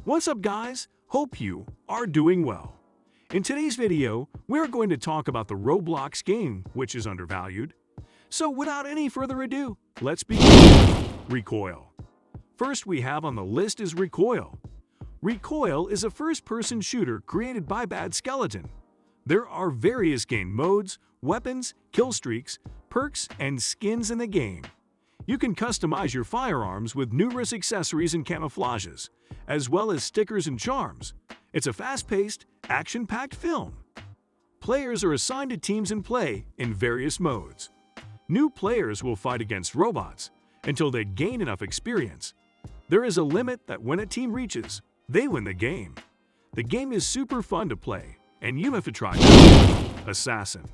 What's up, guys? Hope you are doing well. In today's video, we're going to talk about the Roblox game, which is undervalued. So without any further ado, let's begin. Recoil. First we have on the list is Recoil. Recoil is a first-person shooter created by Bad Skeleton. There are various game modes, weapons, kill streaks, perks, and skins in the game. You can customize your firearms with numerous accessories and camouflages, as well as stickers and charms. It's a fast-paced, action-packed film. Players are assigned to teams and play in various modes. New players will fight against robots until they gain enough experience. There is a limit that when a team reaches, they win the game. The game is super fun to play, and you have to try it. Assassin.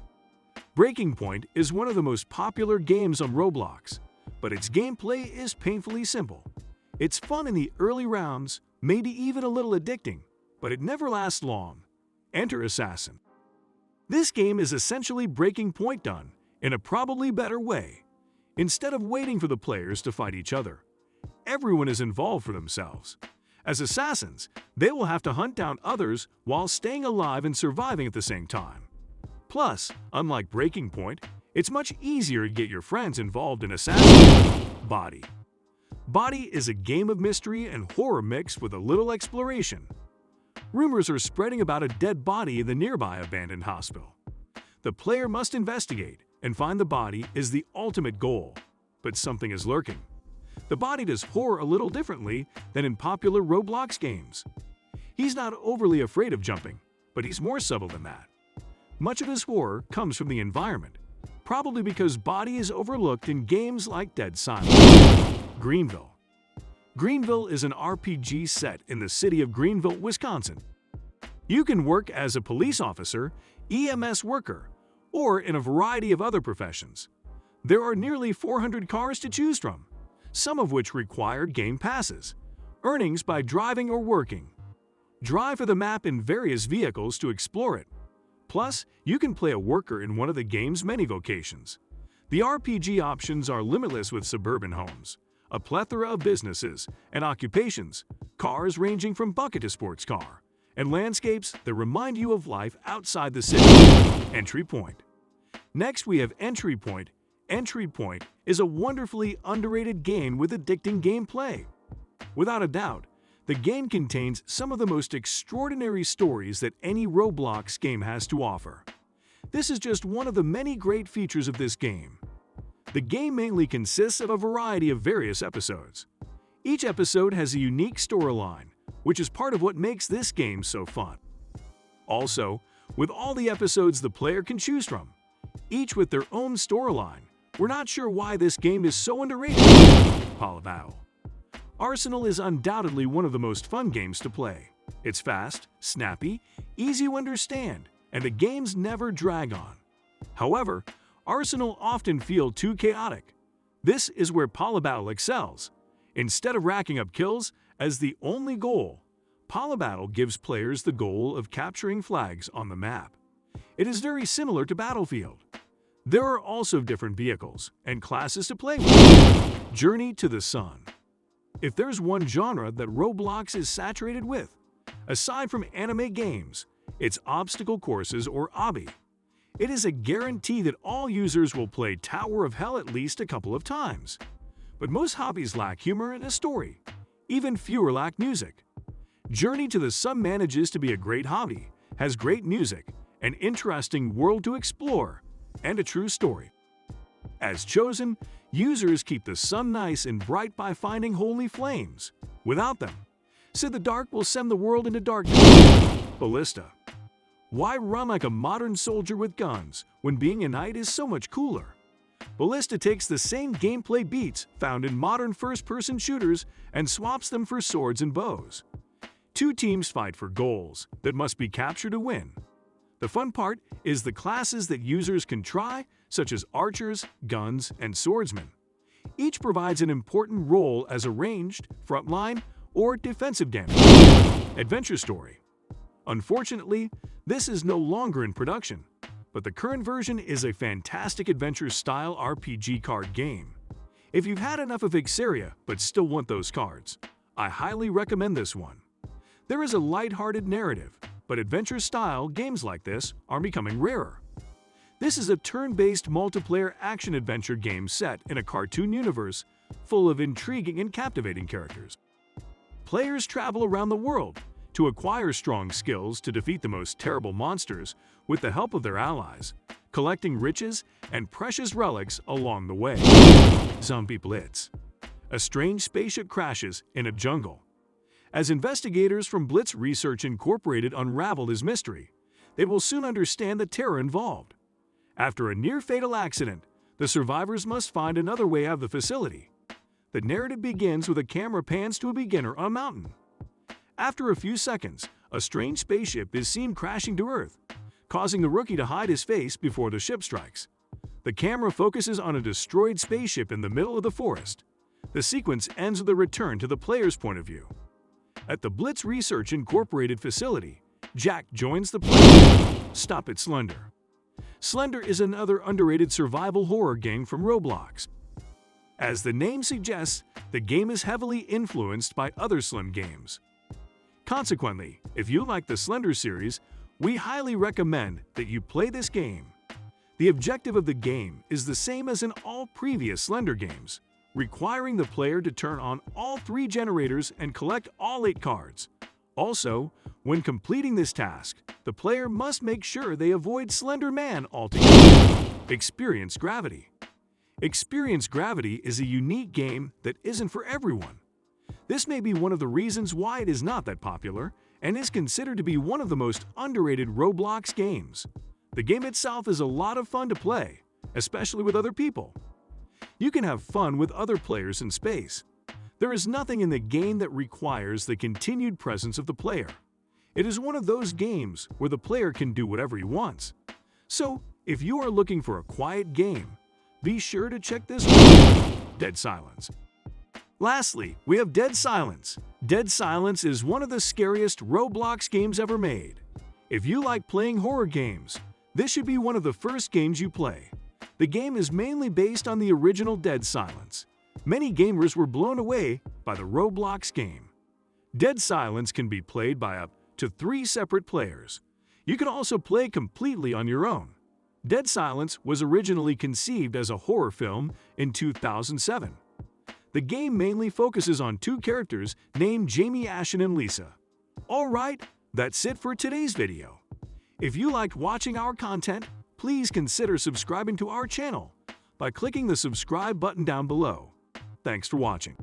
Breaking Point is one of the most popular games on Roblox, but its gameplay is painfully simple. It's fun in the early rounds, maybe even a little addicting, but it never lasts long. Enter Assassin. This game is essentially Breaking Point done in a probably better way. Instead of waiting for the players to fight each other, everyone is involved for themselves. As assassins, they will have to hunt down others while staying alive and surviving at the same time. Plus, unlike Breaking Point, it's much easier to get your friends involved in Assassin. Body. Body is a game of mystery and horror mixed with a little exploration. Rumors are spreading about a dead body in the nearby abandoned hospital. The player must investigate and find the body is the ultimate goal, but something is lurking. The body does horror a little differently than in popular Roblox games. He's not overly afraid of jumping, but he's more subtle than that. Much of his horror comes from the environment, probably because Body is overlooked in games like Dead Silence. Greenville. Greenville is an RPG set in the city of Greenville, Wisconsin. You can work as a police officer, EMS worker, or in a variety of other professions. There are nearly 400 cars to choose from, some of which require game passes, earnings by driving or working. Drive for the map in various vehicles to explore it. Plus, you can play a worker in one of the game's many vocations. The RPG options are limitless with suburban homes, a plethora of businesses and occupations, cars ranging from bucket to sports car, and landscapes that remind you of life outside the city. Entry Point. Next, we have Entry Point. Entry Point is a wonderfully underrated game with addicting gameplay. Without a doubt, the game contains some of the most extraordinary stories that any Roblox game has to offer. This is just one of the many great features of this game. The game mainly consists of a variety of various episodes. Each episode has a unique storyline, which is part of what makes this game so fun. Also, with all the episodes the player can choose from, each with their own storyline, we're not sure why this game is so underrated. Battle. Arsenal is undoubtedly one of the most fun games to play. It's fast, snappy, easy to understand, and the games never drag on. However, Arsenal often feel too chaotic. This is where Battle excels. Instead of racking up kills as the only goal, Battle gives players the goal of capturing flags on the map. It is very similar to Battlefield. There are also different vehicles and classes to play with. Journey to the Sun. If there's one genre that Roblox is saturated with, aside from anime games, it's obstacle courses or obby. It is a guarantee that all users will play Tower of Hell at least a couple of times. But most hobbies lack humor and a story. Even fewer lack music. Journey to the Sun manages to be a great hobby, has great music, an interesting world to explore, and a true story. As chosen, users keep the sun nice and bright by finding holy flames. Without them, Sid the Dark will send the world into darkness. Ballista. Why run like a modern soldier with guns when being a knight is so much cooler? Ballista takes the same gameplay beats found in modern first-person shooters and swaps them for swords and bows. Two teams fight for goals that must be captured to win. The fun part is the classes that users can try, such as archers, guns, and swordsmen. Each provides an important role as a ranged, frontline, or defensive damage. Adventure Story. Unfortunately, this is no longer in production, but the current version is a fantastic adventure-style RPG card game. If you've had enough of Ixaria but still want those cards, I highly recommend this one. There is a light-hearted narrative, but adventure-style games like this are becoming rarer. This is a turn-based multiplayer action-adventure game set in a cartoon universe full of intriguing and captivating characters. Players travel around the world to acquire strong skills to defeat the most terrible monsters with the help of their allies, collecting riches and precious relics along the way. Zombie Blitz. A strange spaceship crashes in a jungle. As investigators from Blitz Research Incorporated unravel this mystery, they will soon understand the terror involved. After a near-fatal accident, the survivors must find another way out of the facility. The narrative begins with a camera pans to a beginner on a mountain. After a few seconds, a strange spaceship is seen crashing to Earth, causing the rookie to hide his face before the ship strikes. The camera focuses on a destroyed spaceship in the middle of the forest. The sequence ends with a return to the player's point of view. At the Blitz Research Incorporated facility, Jack joins the player. Stop it, Slender. Slender is another underrated survival horror game from Roblox. As the name suggests, the game is heavily influenced by other Slim games. Consequently, if you like the Slender series, we highly recommend that you play this game. The objective of the game is the same as in all previous Slender games, requiring the player to turn on all 3 generators and collect all 8 cards. Also, when completing this task, the player must make sure they avoid Slender Man altogether. Experience Gravity. Experience Gravity is a unique game that isn't for everyone. This may be one of the reasons why it is not that popular and is considered to be one of the most underrated Roblox games. The game itself is a lot of fun to play, especially with other people. You can have fun with other players in space. There is nothing in the game that requires the continued presence of the player. It is one of those games where the player can do whatever he wants. So, if you are looking for a quiet game, be sure to check this out. Dead Silence. Lastly, we have Dead Silence. Dead Silence is one of the scariest Roblox games ever made. If you like playing horror games, this should be one of the first games you play. The game is mainly based on the original Dead Silence. Many gamers were blown away by the Roblox game. Dead Silence can be played by up to 3 separate players. You can also play completely on your own. Dead Silence was originally conceived as a horror film in 2007. The game mainly focuses on 2 characters named Jamie, Ashen, and Lisa. Alright, that's it for today's video. If you liked watching our content, please consider subscribing to our channel by clicking the subscribe button down below. Thanks for watching.